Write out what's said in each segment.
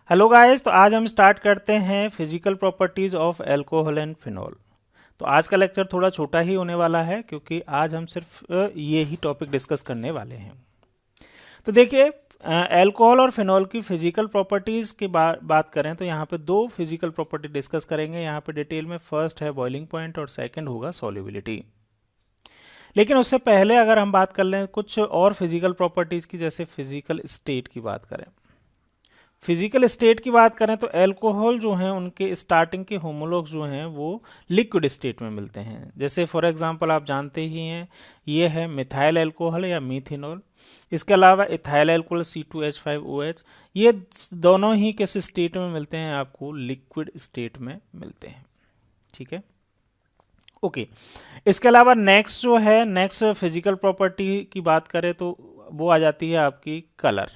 Hello guys, तो आज हम स्टार्ट करते हैं physical properties of alcohol and phenol. तो आज का लेक्चर थोड़ा छोटा ही होने वाला है क्योंकि आज हम सिर्फ ये ही टॉपिक डिस्कस करने वाले हैं। तो देखिए, अल्कोहल और फिनॉल की फिजिकल प्रॉपर्टीज़ की बात करें तो यहाँ पे दो फिजिकल प्रॉपर्टी डिस्कस करेंगे। यहाँ पे डिटेल में फर्स्ट है बॉइलिंग पॉइंट और सेकंड होगा सॉल्युबिलिटी। लेकिन उससे पहले अगर हम बात कर लें कुछ और फिजिकल प्रॉपर्टीज़ की, जैसे फिजिकल स्टेट की बात करें। फिजिकल स्टेट की बात करें तो अल्कोहल जो हैं उनके स्टार्टिंग के होमोलॉग्स जो हैं वो लिक्विड स्टेट में मिलते हैं। जैसे फॉर एग्जांपल आप जानते ही हैं, ये है मिथाइल अल्कोहल या मीथेनॉल। इसके अलावा इथाइल अल्कोहल C2H5OH, ये दोनों ही किस स्टेट में मिलते हैं? आपको लिक्विड स्टेट में मिलते हैं। ठीक है, ओके। इसके अलावा नेक्स्ट जो है, नेक्स्ट फिजिकल प्रॉपर्टी की बात करें तो वो आ जाती है आपकी कलर।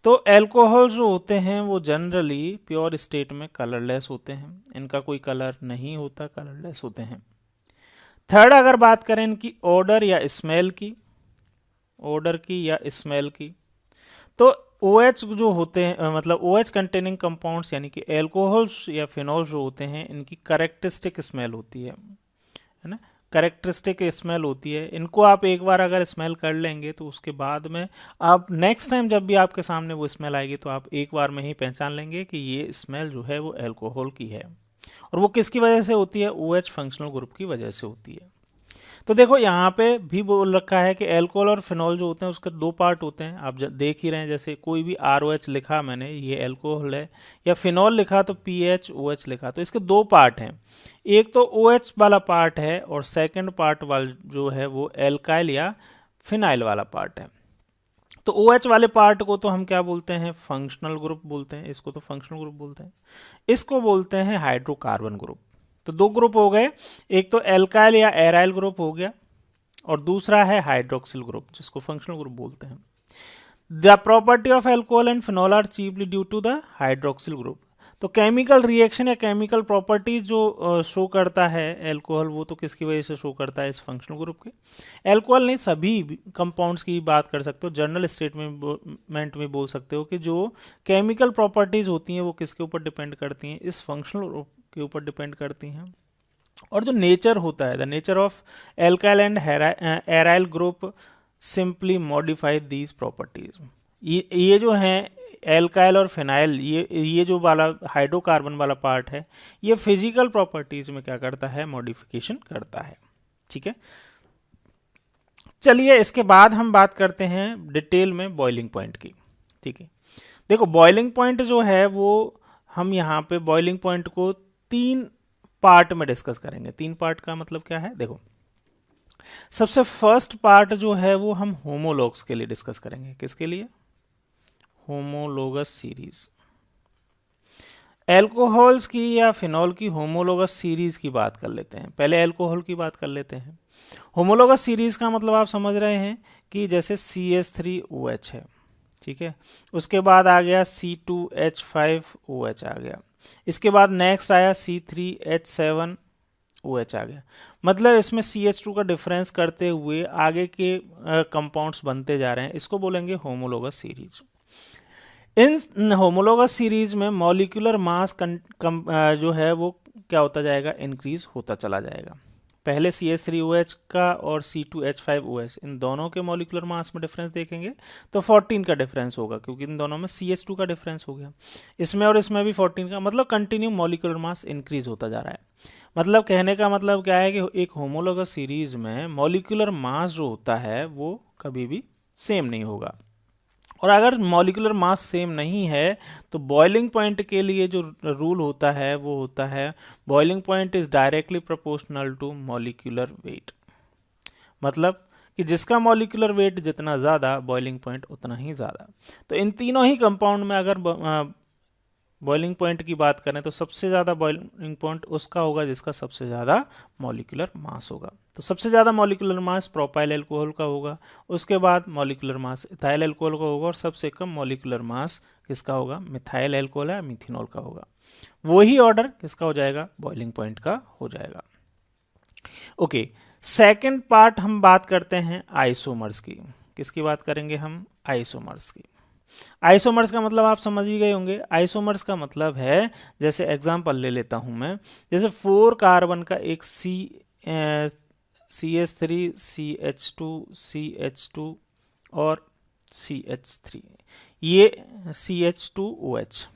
तो अल्कोहल जो होते हैं वो जनरली प्योर स्टेट में कलरलेस होते हैं, इनका कोई कलर नहीं होता, कलरलेस होते हैं। थर्ड, अगर बात करें इनकी ऑर्डर या स्मेल की, ऑर्डर की या स्मेल की, तो OH जो होते हैं मतलब OH कंटेनिंग कंपाउंड्स यानी कि अल्कोहल्स या फिनॉल जो होते हैं, इनकी करेक्टरिस्टिक स्मेल होती है ना, करेक्टरिस्टिक स्मेल होती है। इनको आप एक बार अगर स्मेल कर लेंगे तो उसके बाद में आप नेक्स्ट टाइम जब भी आपके सामने वो स्मेल आएगी तो आप एक बार में ही पहचान लेंगे कि ये स्मेल जो है वो अल्कोहल की है। और वो किसकी वजह से होती है? OH फंक्शनल ग्रुप की वजह से होती है। तो देखो, यहाँ पे भी बोल रखा है कि अल्कोहल और फिनॉल जो होते हैं उसके दो पार्ट होते हैं। आप देख ही रहे हैं, जैसे कोई भी ROH लिखा मैंने, ये अल्कोहल है, या फिनॉल लिखा तो PHOH लिखा, तो इसके दो पार्ट हैं। एक तो OH वाला पार्ट है और सेकंड पार्ट वाला जो है वो एल्काइल या फिनाइल वाला पार्ट है। तो OH वाले पार्ट को तो हम क्या बोलते हैं? फंक्शनल ग्रुप बोलते हैं। इसको तो फंक्शनल ग्रुप बोलते हैं। इसको बोलते हैं हाइड्रोकार्बन ग्रुप। तो दो ग्रुप हो गए, एक तो एल्काइल या एराइल ग्रुप हो गया और दूसरा है हाइड्रोक्सिल ग्रुप, जिसको फंक्शनल ग्रुप बोलते हैं। The property of alcohol and phenol are chiefly due to the hydroxyl group. तो केमिकल रिएक्शन या केमिकल प्रॉपर्टीज जो शो करता है अल्कोहल, वो तो किसकी वजह से शो करता है? इस फंक्शनल ग्रुप के। अल्कोहल नहीं, सभी कंपाउंड्स की बात कर सकते हो, जनरल स्टेटमेंट में बोल सकते हो कि जो केमिकल प्रॉपर्टीज होती हैं वो किसके ऊपर डिपेंड करती हैं? इस फंक्शनल ग्रुप के ऊपर डिपेंड करती हैं। और जो नेचर होता है, the nature of alkyl and aryl group simply modify these properties. ये जो हैं एल्काइल और फिनाइल, ये जो वाला हाइड्रोकार्बन वाला पार्ट है, ये फिजिकल प्रॉपर्टीज में क्या करता है? मॉडिफिकेशन करता है। ठीक है, चलिए इसके बाद हम बात करते हैं डिटेल में बॉइलिंग पॉइंट की। ठीक है, देखो बॉइलिंग पॉइंट जो है वो हम यहाँ पे बॉइलिंग पॉइंट को तीन पार्ट में डिस्कस करेंगे। तीन पार्ट का मतलब क्या है? देखो, सबसे फर्स्ट पार्ट जो है वो हम होमोलॉग्स के लिए डिस्कस करेंगे। किसके लिए? Homologous series. एल्कोहल्स की या फिनॉल की होमोलोगस सीरीज की बात कर लेते हैं। पहले एल्कोहल की बात कर लेते हैं। होमोलोगस सीरीज का मतलब आप समझ रहे हैं कि जैसे CH3OH है, ठीक है, उसके बाद आ गया C2H5OH आ गया, इसके बाद नेक्स्ट आया C3H7OH आ गया। मतलब इसमें CH2 का डिफरेंस करते हुए आगे के कंपाउंड्स बनते जा रहे हैं, इसको बोलेंगे होमोलोगस सीरीज। इन होमोलोगस सीरीज में मॉलिक्यूलर मास जो है वो क्या होता जाएगा? इंक्रीज होता चला जाएगा। पहले CH3OH का और C2H5OH, इन दोनों के मॉलिक्यूलर मास में डिफरेंस देखेंगे तो 14 का डिफरेंस होगा, क्योंकि इन दोनों में CH2 का डिफरेंस हो गया। इसमें और इसमें भी 14 का, मतलब कंटिन्यू मॉलिक्यूलर मास इंक्रीज होता जा रहा है। मतलब कहने का मतलब क्या है कि एक होमोलोगस सीरीज में मॉलिक्यूलर मास जो होता है वो कभी भी सेम नहीं होगा। और अगर मॉलिक्यूलर मास सेम नहीं है तो बॉइलिंग पॉइंट के लिए जो रूल होता है वो होता है boiling point is directly proportional to molecular weight. मतलब कि जिसका मॉलिक्यूलर वेट जितना ज़्यादा, बॉइलिंग पॉइंट उतना ही ज़्यादा। तो इन तीनों ही कंपाउंड में अगर बॉइलिंग पॉइंट की बात करें तो सबसे ज़्यादा बॉइलिंग पॉइंट उसका होगा जिसका सबसे ज़्यादा मॉलिक्यूलर मास होगा। तो सबसे ज़्यादा मॉलिक्यूलर मास प्रोपाइल अल्कोहल का होगा, उसके बाद मॉलिक्यूलर मास इथाइल अल्कोहल का होगा, और सबसे कम मॉलिक्यूलर मास किसका होगा? मिथाइल अल्कोहल या मिथेनॉल का होगा। वही ऑर्डर किसका हो जाएगा? बॉइलिंग पॉइंट का हो जाएगा। ओके, सेकेंड पार्ट हम बात करते हैं आइसोमर्स की। किसकी बात करेंगे हम? आइसोमर्स की। आइसोमर्स का मतलब आप समझ ही गए होंगे। आइसोमर्स का मतलब है, जैसे एग्जांपल ले लेता हूं मैं, जैसे 4 कार्बन का एक CH3 CH2 CH2 और CH3, ये CH2OH,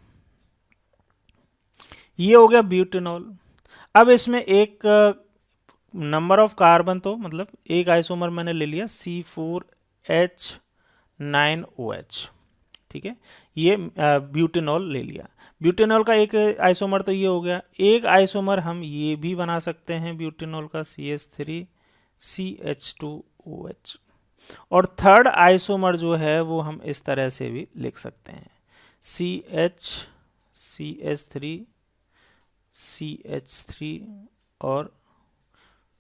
ये हो गया ब्यूटेनॉल। अब इसमें एक नंबर ऑफ कार्बन, तो मतलब एक आइसोमर मैंने ले लिया C4H9OH, ठीक है, ये ब्यूटेनॉल ले लिया। ब्यूटेनॉल का एक आइसोमर तो ये हो गया। एक आइसोमर हम ये भी बना सकते हैं ब्यूटेनॉल का, CH3CH2OH। और थर्ड आइसोमर जो है वो हम इस तरह से भी लिख सकते हैं, CH3 और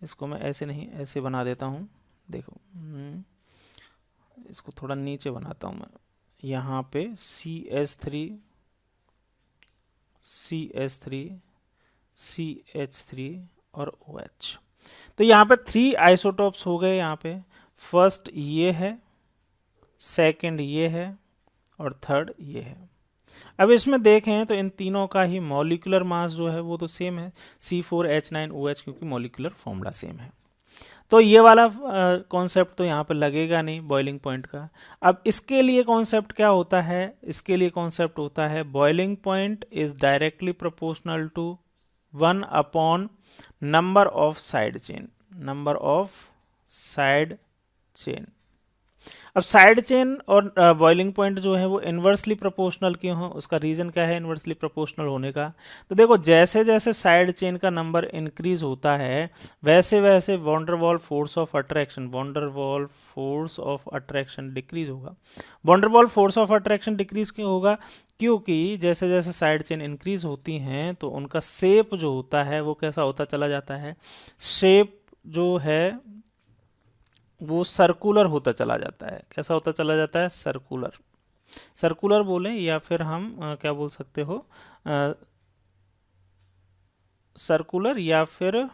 इसको मैं ऐसे नहीं, ऐसे बना देता हूँ। देखो, इसको थोड़ा नीचे बनाता हूँ मैं, यहाँ पे CH3 और OH। तो यहाँ पे 3 आइसोटोप्स हो गए। यहाँ पे फर्स्ट ये है, सेकंड ये है और थर्ड ये है। अब इसमें देखें तो इन तीनों का ही मॉलिक्यूलर मास जो है वो तो सेम है, C4H9OH, क्योंकि मॉलिक्यूलर फॉर्मूला सेम है। तो ये वाला कॉन्सेप्ट तो यहाँ पे लगेगा नहीं बॉइलिंग पॉइंट का। अब इसके लिए कॉन्सेप्ट क्या होता है? इसके लिए कॉन्सेप्ट होता है boiling point is directly proportional to 1 upon number of side chain, number of side chain. अब साइड चेन और बॉइलिंग पॉइंट जो है वो इन्वर्सली प्रोपोर्शनल क्यों हो? उसका रीजन क्या है इन्वर्सली प्रोपोर्शनल होने का? तो देखो, जैसे जैसे साइड चेन का नंबर इंक्रीज होता है वैसे वैसे van der Waals force of attraction decrease होगा। Van der Waals force of attraction decrease क्यों होगा? क्योंकि जैसे जैसे साइड चेन इंक्रीज होती हैं तो उनका शेप जो होता है वो कैसा होता चला जाता है, शेप जो है वो सर्कुलर होता चला जाता है। कैसा होता चला जाता है? सर्कुलर। सर्कुलर बोलें या फिर हम क्या बोल सकते हो, सर्कुलर या फिर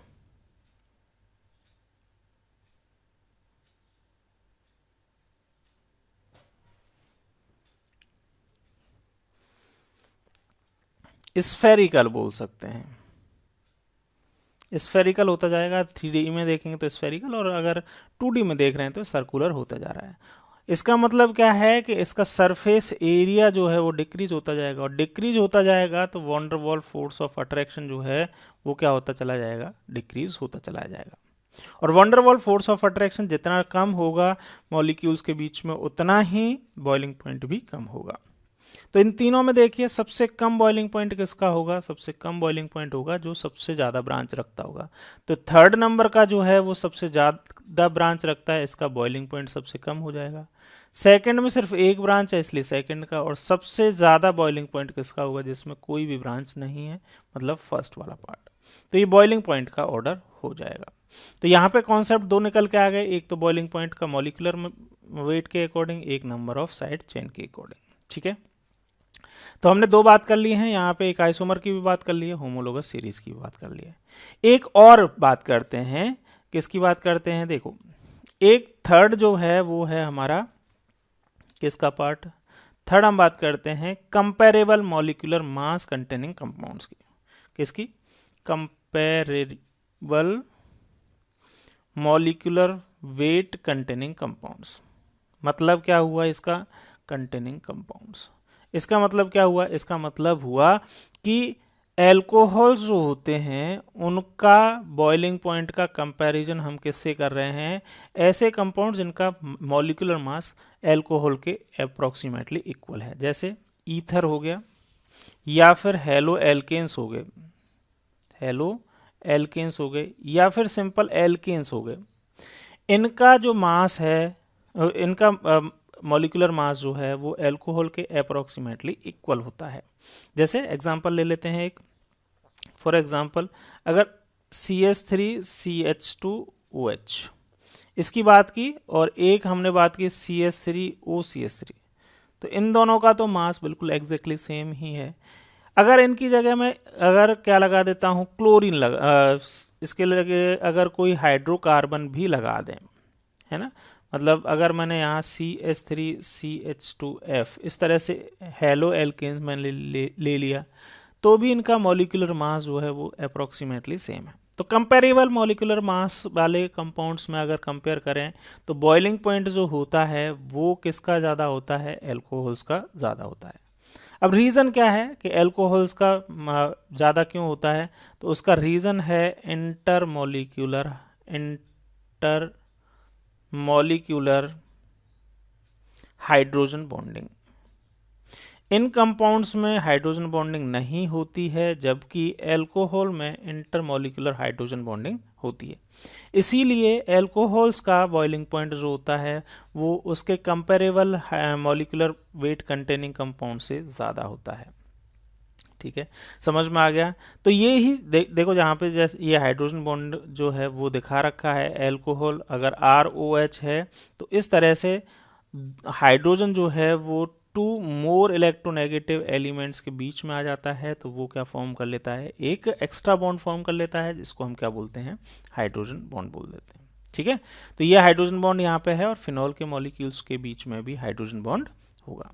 स्फेरिकल बोल सकते हैं। स्फेरिकल होता जाएगा, 3D में देखेंगे तो स्फेरिकल, और अगर 2D में देख रहे हैं तो सर्कुलर होता जा रहा है। इसका मतलब क्या है कि इसका सरफेस एरिया जो है वो डिक्रीज होता जाएगा, और डिक्रीज होता जाएगा तो वॉन्डरवॉल फोर्स ऑफ अट्रैक्शन जो है वो क्या होता चला जाएगा? डिक्रीज होता चला जाएगा। और वॉन्डरवॉल फोर्स ऑफ अट्रैक्शन जितना कम होगा मॉलिक्यूल्स के बीच में, उतना ही बॉइलिंग पॉइंट भी कम होगा। तो इन तीनों में देखिए सबसे कम बॉइलिंग पॉइंट किसका होगा? सबसे कम बॉइलिंग पॉइंट होगा जो सबसे ज़्यादा ब्रांच रखता होगा। तो थर्ड नंबर का जो है वो सबसे ज़्यादा ब्रांच रखता है, इसका बॉइलिंग पॉइंट सबसे कम हो जाएगा। सेकंड में सिर्फ एक ब्रांच है इसलिए सेकंड का, और सबसे ज़्यादा बॉइलिंग पॉइंट किसका होगा? जिसमें कोई भी ब्रांच नहीं है, मतलब फर्स्ट वाला पार्ट। तो ये बॉइलिंग पॉइंट का ऑर्डर हो जाएगा। तो यहाँ पे कॉन्सेप्ट दो निकल के आ गए, एक तो बॉइलिंग पॉइंट का मॉलिक्यूलर वेट के अकॉर्डिंग, एक नंबर ऑफ साइड चेन के अकॉर्डिंग। ठीक है, तो हमने दो बात कर ली हैं यहाँ पे, एक आइसोमर की भी बात कर ली है, होमोलोगस सीरीज की भी बात कर ली है। एक और बात करते हैं, किसकी बात करते हैं? देखो, एक थर्ड जो है वो है हमारा किसका पार्ट? थर्ड हम बात करते हैं comparable molecular mass containing compounds की। किसकी? Comparable molecular weight containing compounds. मतलब क्या हुआ इसका? Containing compounds. इसका मतलब क्या हुआ? इसका मतलब हुआ कि एल्कोहल्स जो होते हैं उनका बॉइलिंग पॉइंट का कंपैरिजन हम किससे कर रहे हैं? ऐसे कंपाउंड जिनका मॉलिक्यूलर मास एल्कोहल के अप्रोक्सीमेटली इक्वल है, जैसे ईथर हो गया या फिर हेलो एल्केन्स हो गए, हेलो एल्केन्स हो गए या फिर सिंपल एल्केन्स हो गए। इनका जो मास है, इनका मॉलिक्यूलर मास जो है वो एल्कोहल के अप्रोक्सीमेटली इक्वल होता है। जैसे एग्जांपल ले लेते हैं एक, फॉर एग्जांपल अगर CH3CH2OH इसकी बात की और एक हमने बात की CH3OCH3, तो इन दोनों का तो मास बिल्कुल एग्जैक्टली सेम ही है। अगर इनकी जगह में अगर क्या लगा देता हूँ, क्लोरीन इसके लगे अगर कोई हाइड्रोकार्बन भी लगा दें, है ना, मतलब अगर मैंने यहाँ CH3CH2F इस तरह से हेलो एल्केन्स मैंने ले लिया तो भी इनका मॉलिक्यूलर मास जो है वो अप्रोक्सीमेटली सेम है। तो कंपेरेबल मॉलिक्यूलर मास वाले कंपाउंड्स में अगर कंपेयर करें तो बॉइलिंग पॉइंट जो होता है वो किसका ज़्यादा होता है, एल्कोहल्स का ज़्यादा होता है। अब रीज़न क्या है कि एल्कोहल्स का ज़्यादा क्यों होता है, तो उसका रीज़न है इंटरमॉलिक्यूलर हाइड्रोजन बॉन्डिंग। इन कंपाउंड्स में हाइड्रोजन बॉन्डिंग नहीं होती है, जबकि एल्कोहल में इंटरमॉलिक्यूलर हाइड्रोजन बॉन्डिंग होती है। इसीलिए एल्कोहल्स का बॉइलिंग पॉइंट जो होता है वो उसके comparable molecular weight containing compound से ज़्यादा होता है। ठीक है, समझ में आ गया। तो ये ही देखो जहाँ पे जैसे ये हाइड्रोजन बॉन्ड जो है वो दिखा रखा है, एल्कोहल अगर ROH है तो इस तरह से हाइड्रोजन जो है वो टू मोर इलेक्ट्रोनेगेटिव एलिमेंट्स के बीच में आ जाता है, तो वो क्या फॉर्म कर लेता है, एक एक्स्ट्रा बॉन्ड फॉर्म कर लेता है, जिसको हम क्या बोलते हैं, हाइड्रोजन बॉन्ड बोल देते हैं। ठीक है, तो ये हाइड्रोजन बॉन्ड यहाँ पे है और फिनॉल के मॉलिक्यूल्स के बीच में भी हाइड्रोजन बॉन्ड होगा।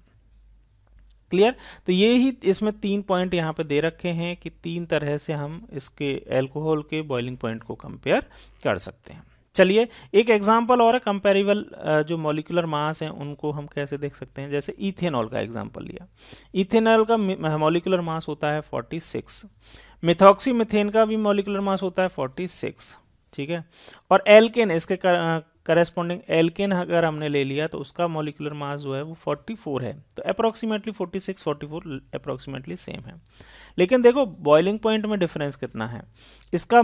क्लियर। तो ये ही इसमें 3 पॉइंट यहाँ पे दे रखे हैं कि 3 तरह से हम इसके एल्कोहल के बॉइलिंग पॉइंट को कंपेयर कर सकते हैं। चलिए एक एग्जांपल और है, कंपेरेबल जो मॉलिक्यूलर मास हैं उनको हम कैसे देख सकते हैं। जैसे इथेनॉल का एग्जांपल लिया, इथेनॉल का मॉलिक्यूलर मास होता है 46, मिथॉक्सी मीथेन का भी मॉलिक्यूलर मास होता है 46। ठीक है, और एल्केन इसके करस्पॉन्डिंग एल्केन अगर हमने ले लिया तो उसका मॉलिक्यूलर मास जो है वो 44 है, तो अप्रोक्सीमेटली 46 44 अप्रोक्सीमेटली सेम है। लेकिन देखो बॉइलिंग पॉइंट में डिफरेंस कितना है, इसका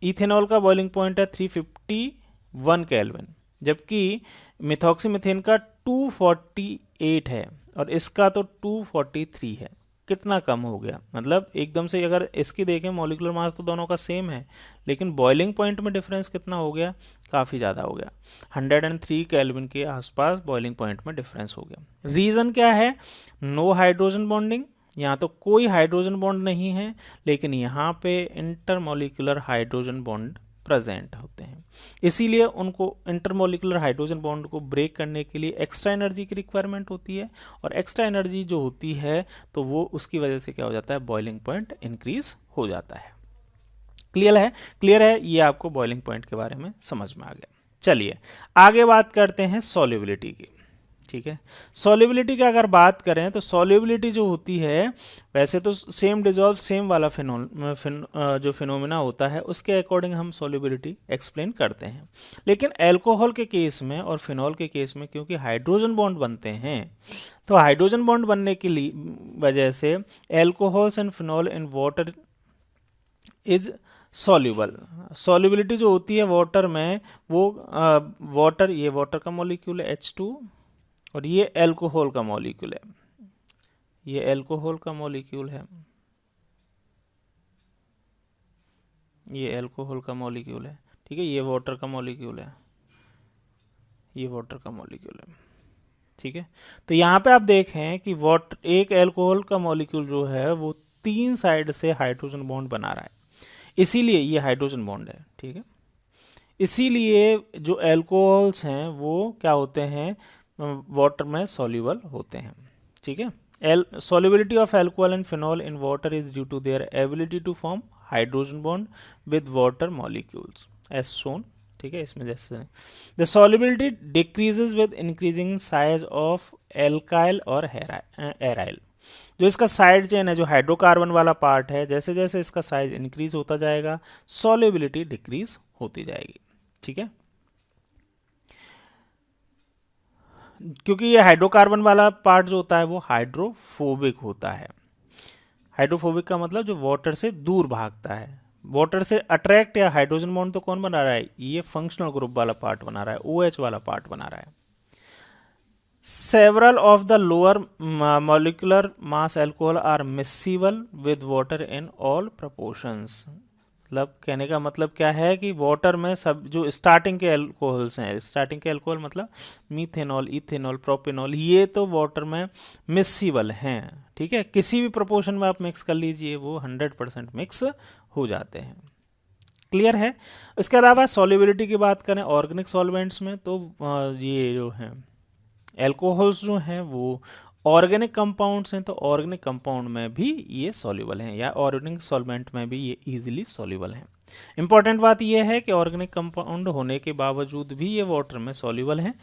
इथेनॉल का बॉइलिंग पॉइंट है 351 केल्विन, जबकि मिथॉक्सी मीथेन का 248 है और इसका तो 243 है। कितना कम हो गया, मतलब एकदम से अगर इसकी देखें मॉलिक्यूलर मास तो दोनों का सेम है, लेकिन बॉइलिंग पॉइंट में डिफरेंस कितना हो गया, काफ़ी ज़्यादा हो गया, 103 केल्विन के आसपास बॉइलिंग पॉइंट में डिफरेंस हो गया। रीज़न क्या है, नो हाइड्रोजन बॉन्डिंग, यहाँ तो कोई हाइड्रोजन बॉन्ड नहीं है, लेकिन यहाँ पे इंटरमॉलिक्यूलर हाइड्रोजन बॉन्ड प्रेजेंट होते हैं, इसीलिए उनको इंटरमॉलिक्यूलर हाइड्रोजन बॉन्ड को ब्रेक करने के लिए एक्स्ट्रा एनर्जी की रिक्वायरमेंट होती है, और एक्स्ट्रा एनर्जी जो होती है तो वो उसकी वजह से क्या हो जाता है, बॉइलिंग पॉइंट इंक्रीज हो जाता है। क्लियर है, ये आपको बॉइलिंग पॉइंट के बारे में समझ में आ गया। चलिए आगे बात करते हैं सॉल्युबिलिटी की। ठीक है, सॉल्युबिलिटी की अगर बात करें तो सॉल्युबिलिटी जो होती है, वैसे तो सेम डिजॉल्व सेम वाला जो फिनोमिना होता है उसके अकॉर्डिंग हम सॉल्युबिलिटी एक्सप्लेन करते हैं, लेकिन अल्कोहल के केस में और फिनॉल के केस में क्योंकि हाइड्रोजन बॉन्ड बनते हैं, तो हाइड्रोजन बॉन्ड बनने की वजह से alcohols and phenol in water is soluble. Solubility जो होती है वाटर में, वो वाटर, ये वाटर का मॉलिक्यूल है H2 और ये अल्कोहल का मॉलिक्यूल है, ये अल्कोहल का मॉलिक्यूल है, ये अल्कोहल का मॉलिक्यूल है। ठीक है, ये वाटर का मॉलिक्यूल है, ये वाटर का मॉलिक्यूल है। ठीक है, तो यहाँ पे आप देखें कि एक अल्कोहल का मॉलिक्यूल जो है वो 3 साइड से हाइड्रोजन बॉन्ड बना रहा है, इसीलिए ये हाइड्रोजन बॉन्ड है। ठीक है, इसीलिए जो अल्कोहल्स हैं वो क्या होते हैं, वाटर में सॉल्युबल होते हैं। ठीक है, solubility of alcohol and phenol in water is due to their ability to form hydrogen bond with water molecules as shown। ठीक है, इसमें जैसे the solubility decreases with increasing size of alkyl और aryl। जो इसका साइड चेन है, जो hydrocarbon वाला पार्ट है, जैसे जैसे इसका साइज इंक्रीज होता जाएगा सॉल्युबिलिटी डिक्रीज होती जाएगी। ठीक है, क्योंकि ये हाइड्रोकार्बन वाला पार्ट जो होता है वो हाइड्रोफोबिक होता है। हाइड्रोफोबिक का मतलब जो वाटर से दूर भागता है, वाटर से अट्रैक्ट या हाइड्रोजन बॉन्ड तो कौन बना रहा है, ये फंक्शनल ग्रुप वाला पार्ट बना रहा है, OH वाला पार्ट बना रहा है। Several of the lower molecular mass alcohol are miscible with water in all proportions। मतलब कहने का मतलब क्या है कि वाटर में सब जो स्टार्टिंग के अल्कोहल्स हैं, स्टार्टिंग के अल्कोहल मतलब मीथेनॉल, इथेनॉल, प्रोपेनॉल, ये तो वाटर में मिक्सिबल हैं। ठीक है, किसी भी प्रोपोर्शन में आप मिक्स कर लीजिए वो 100% मिक्स हो जाते हैं। क्लियर है। इसके अलावा सॉल्युबिलिटी की बात करें ऑर्गेनिक सॉल्वेंट्स में, तो ये जो हैं एल्कोहल्स जो हैं वो ऑर्गेनिक कंपाउंड्स हैं, तो ऑर्गेनिक कंपाउंड में भी ये सॉल्युबल हैं, या ऑर्गेनिक सॉल्वेंट में भी ये इजीली सॉल्युबल हैं। इंपॉर्टेंट बात ये है कि ऑर्गेनिक कंपाउंड होने के बावजूद भी ये वाटर में सॉल्युबल हैं।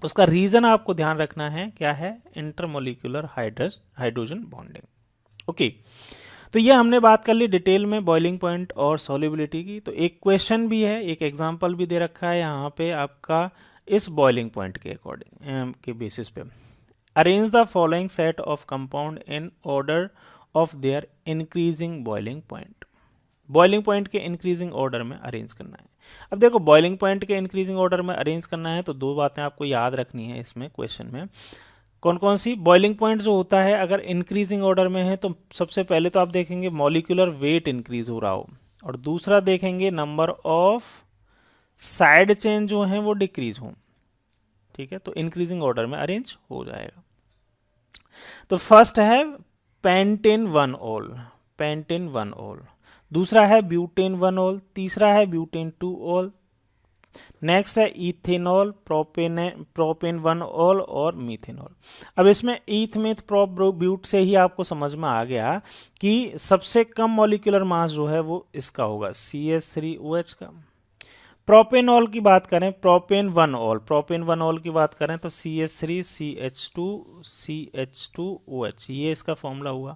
उसका रीज़न आपको ध्यान रखना है, क्या है? Intermolecular hydrogen bonding. ओके, तो ये हमने बात कर ली डिटेल में बॉइलिंग पॉइंट और सॉल्युबिलिटी की। तो एक क्वेश्चन भी है, एक एग्जांपल भी दे रखा है यहाँ पे आपका इस बॉइलिंग पॉइंट के अकॉर्डिंग के बेसिस पे। Arrange the following set of compound in order of their increasing boiling point. Boiling point के इंक्रीजिंग ऑर्डर में अरेंज करना है। अब देखो बॉइलिंग पॉइंट के इंक्रीजिंग ऑर्डर में अरेंज करना है तो दो बातें आपको याद रखनी है इसमें क्वेश्चन में। कौन कौन सी? बॉइलिंग पॉइंट जो होता है अगर इंक्रीजिंग ऑर्डर में है तो सबसे पहले तो आप देखेंगे मॉलिक्यूलर वेट इंक्रीज हो रहा हो, और दूसरा देखेंगे नंबर ऑफ साइड चेन जो है वो डिक्रीज हो। ठीक है, तो इंक्रीजिंग ऑर्डर में अरेंज हो जाएगा। तो फर्स्ट है पेंटेन 1-ऑल, पेंटेन 1-ऑल। दूसरा है ब्यूटेन 1-ऑल। तीसरा है ब्यूटेन 2-ऑल। नेक्स्ट है इथेनॉल, प्रोपेन 1-ऑल और मीथेनॉल। अब इसमें ईथ मीथ प्रोप ब्यूट से ही आपको समझ में आ गया कि सबसे कम मॉलिक्यूलर मास जो है वो इसका होगा CH3OH का। प्रोपेनॉल की बात करें, प्रोपेन 1-ऑल, प्रोपेन 1-ऑल की बात करें तो CH3CH2CH2OH, ये इसका फॉर्मूला हुआ।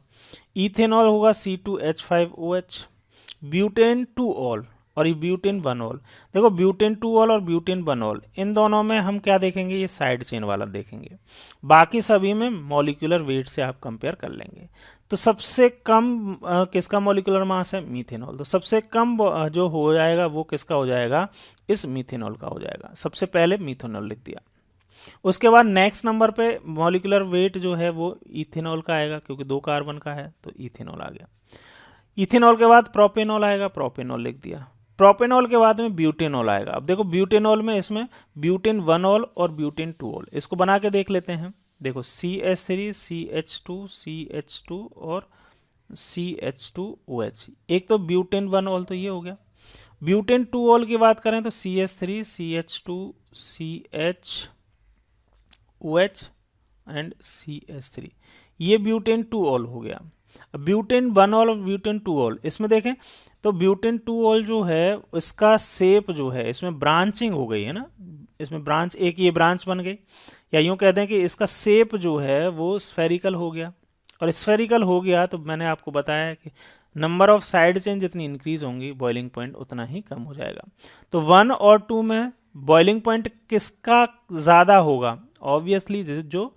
इथेनॉल होगा C2H5OH। ब्यूटेन 2-ऑल और ये ब्यूटेन 1-ऑल। देखो ब्यूटेन 2-ऑल और ब्यूटेन 1-ऑल इन दोनों में हम क्या देखेंगे? ये साइड चेन वाला देखेंगे। बाकी सभी में मॉलिक्यूलर वेट से आप कंपेयर कर लेंगे। तो सबसे कम किसका मॉलिक्यूलर मास है? मीथेनॉल। तो सबसे कम जो हो जाएगा वो किसका हो जाएगा? इस मीथेनॉल का हो जाएगा। सबसे पहले मीथेनॉल लिख दिया। उसके बाद नेक्स्ट नंबर पे मॉलिक्यूलर वेट जो है वो इथेनॉल का आएगा, क्योंकि 2 कार्बन का है तो इथेनॉल आ गया। इथेनॉल के बाद प्रोपेनॉल आएगा, प्रोपेनॉल लिख दिया। प्रोपेनॉल के बाद में ब्यूटेनॉल आएगा। अब देखो ब्यूटेनॉल में इसमें ब्यूटेन 1-ऑल और ब्यूटेन 2-ऑल, इसको बना के देख लेते हैं। देखो CH3 CH2 CH2 और CH2OH। एक तो ब्यूटेन 1-ऑल तो ये हो गया। ब्यूटेन 2-ऑल की बात करें तो CH3 CH2 CHOH and CH3, ये ब्यूटेन 2-ऑल हो गया। ब्यूटेन 1-ऑल और ब्यूटेन 2-ऑल इसमें देखें तो ब्यूटेन 2-ऑल जो है इसका शेप जो है इसमें ब्रांचिंग हो गई है ना, इसमें ब्रांच, एक ये ब्रांच बन गई, या यूं कहते हैं कि इसका शेप जो है वो स्फेरिकल हो गया। और स्फेरिकल हो गया तो मैंने आपको बताया है कि नंबर ऑफ साइड चेन जितनी इंक्रीज होंगी बॉइलिंग पॉइंट उतना ही कम हो जाएगा। तो 1 और 2 में बॉइलिंग पॉइंट किसका ज़्यादा होगा? ऑब्वियसली जो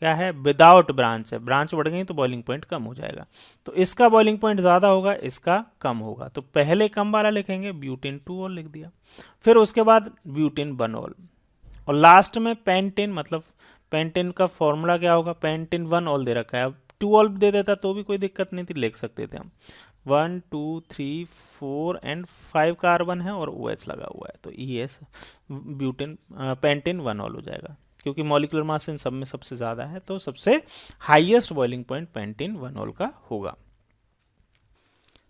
क्या है विदाउट ब्रांच है, ब्रांच बढ़ गई तो बॉइलिंग पॉइंट कम हो जाएगा। तो इसका बॉइलिंग पॉइंट ज़्यादा होगा, इसका कम होगा। तो पहले कम वाला लिखेंगे, ब्यूटेन 2-ऑल लिख दिया। फिर उसके बाद ब्यूटेन 1-ऑल और लास्ट में पेंटेन, मतलब पेंटेन का फॉर्मूला क्या होगा? पेंटेन 1-ऑल दे रखा है। अब 2-ऑल दे देता तो भी कोई दिक्कत नहीं थी, लिख सकते थे हम। 1 2 3 4 एंड 5 कार्बन है और OH लगा हुआ है, तो ES ब्यूटेन पेंटेन 1-ऑल हो जाएगा। क्योंकि मॉलिक्यूलर मास इन सब में सबसे ज़्यादा है तो सबसे हाईएस्ट बॉइलिंग पॉइंट पेंटेन 1-ऑल का होगा।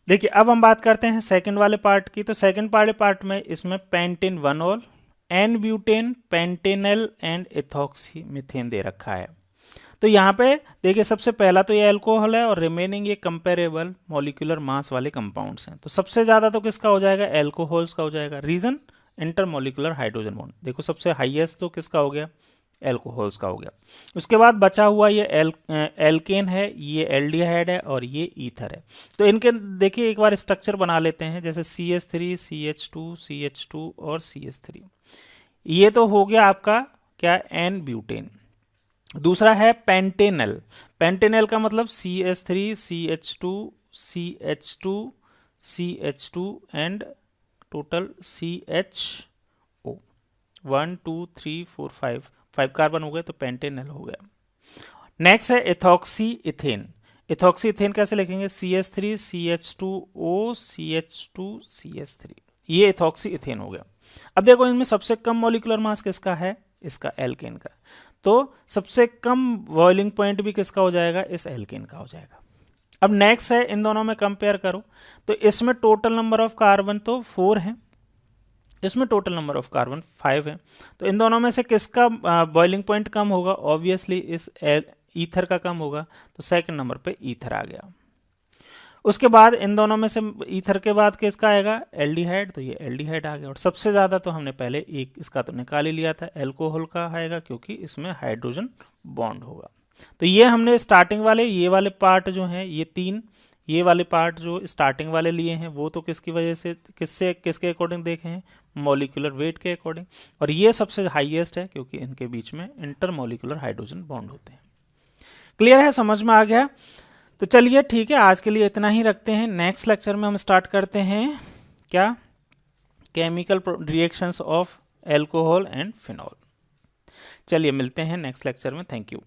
देखिए अब हम बात करते हैं सेकंड वाले पार्ट की। तो सेकंड वाले पार्ट में इसमें पेंटेन 1-ऑल, n butane, pentanal and ethoxy methane दे रखा है। तो यहाँ पे देखिए सबसे पहला तो ये अल्कोहल है और रिमेनिंग ये कंपेरेबल मॉलिक्यूलर मास वाले कंपाउंड्स हैं। तो सबसे ज़्यादा तो किसका हो जाएगा? एल्कोहल्स का हो जाएगा। Reason intermolecular hydrogen bond. देखो सबसे हाईएस्ट तो किसका हो गया? एल्कोहल्स का हो गया। उसके बाद बचा हुआ ये एल्केन है, ये एल्डिहाइड है और ये ईथर है। तो इनके देखिए एक बार स्ट्रक्चर बना लेते हैं, जैसे CH3 CH2 CH2 और CH3। ये तो हो गया आपका क्या? N butane. दूसरा है पेंटेनल। पेंटेनल का मतलब CH3 CH2 CH2 CH2 and total CHO 1 2 3 4 5 carbon हो गए तो पेंटेनल हो गया। नेक्स्ट है इथॉक्सी इथेन। इथॉक्सी इथेन कैसे लिखेंगे? CH3 CH2O CH2 CH3, ये इथॉक्सी इथेन हो गया। अब देखो इनमें सबसे कम मॉलिक्यूलर मास किसका है? इसका एल्केन का। तो सबसे कम बॉइलिंग पॉइंट भी किसका हो जाएगा? इस एल्केन का हो जाएगा। अब नेक्स्ट है इन दोनों में कंपेयर करो, तो इसमें टोटल नंबर ऑफ कार्बन तो 4 है, इसमें टोटल नंबर ऑफ कार्बन 5 है। तो इन दोनों में से किसका बॉइलिंग पॉइंट कम होगा? ऑब्वियसली इस ईथर का कम होगा, तो सेकंड नंबर पे ईथर आ गया। उसके बाद इन दोनों में से ईथर के बाद किसका आएगा? एल्डिहाइड, तो ये एल्डिहाइड आ गया। और सबसे ज़्यादा तो हमने पहले एक इसका तो निकाल ही लिया था, एल्कोहल का आएगा, क्योंकि इसमें हाइड्रोजन बॉन्ड होगा। तो ये हमने स्टार्टिंग वाले ये वाले पार्ट जो हैं, ये तीन ये वाले पार्ट जो स्टार्टिंग वाले लिए हैं, वो तो किसकी वजह से, किसके अकॉर्डिंग देखे हैं? मॉलिक्यूलर वेट के अकॉर्डिंग। और ये सबसे हाईएस्ट है क्योंकि इनके बीच में इंटरमॉलिक्यूलर हाइड्रोजन बॉन्ड होते हैं। क्लियर है? समझ में आ गया? तो चलिए ठीक है, आज के लिए इतना ही रखते हैं। नेक्स्ट लेक्चर में हम स्टार्ट करते हैं क्या? Chemical reactions of alcohol and phenol. चलिए मिलते हैं नेक्स्ट लेक्चर में। Thank you.